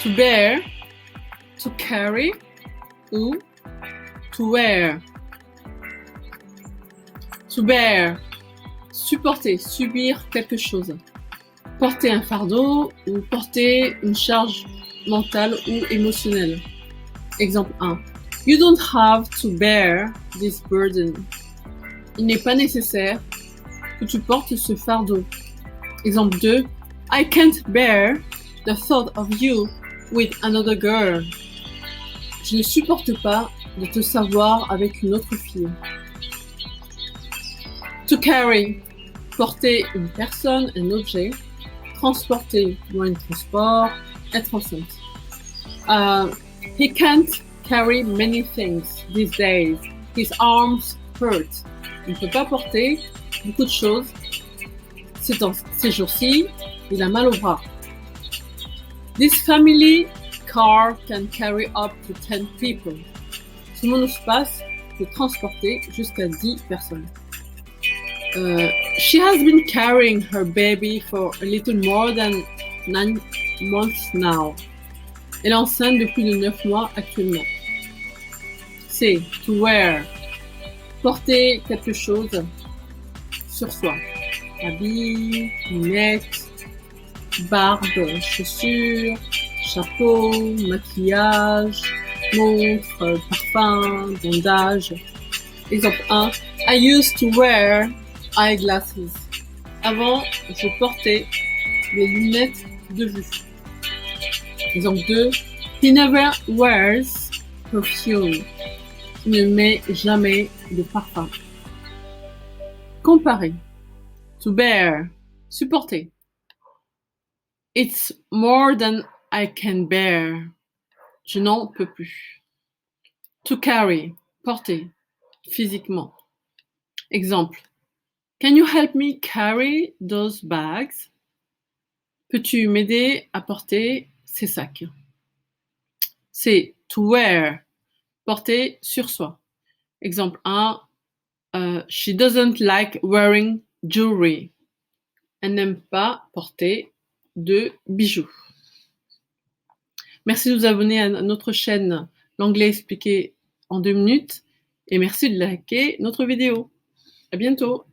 To bear, to carry ou to wear. To bear, supporter, subir quelque chose. Porter un fardeau ou porter une charge mentale ou émotionnelle. Exemple 1. You don't have to bear this burden. Il n'est pas nécessaire que tu portes ce fardeau. Exemple 2. I can't bear the thought of you with another girl. Je ne supporte pas de te savoir avec une autre fille. To carry, porter une personne, un objet. Transporter, moyen de transport, être enceinte. He can't carry many things these days. His arms hurt. Il ne peut pas porter beaucoup de choses. Ces jours-ci, il a mal au bras. This family car can carry up to 10 people. Ce monospace peut transporter jusqu'à 10 personnes. She has been carrying her baby for a little more than 9 months now. Elle est enceinte depuis de 9 mois actuellement. C'est to wear. Porter quelque chose sur soi. Habits, lunettes, barbe, chaussures, chapeau, maquillage, montre, parfum, bandage. Exemple 1. I used to wear eyeglasses. Avant, je portais des lunettes de vue. Exemple 2. He never wears perfume. Il ne met jamais de parfum. Comparer. To bear. Supporter. It's more than I can bear. Je n'en peux plus. To carry. Porter. Physiquement. Exemple. Can you help me carry those bags? Peux-tu m'aider à porter ces sacs? C'est to wear, porter sur soi. Exemple 1, she doesn't like wearing jewelry. Elle n'aime pas porter de bijoux. Merci de vous abonner à notre chaîne L'Anglais expliqué en 2 minutes et merci de liker notre vidéo. À bientôt.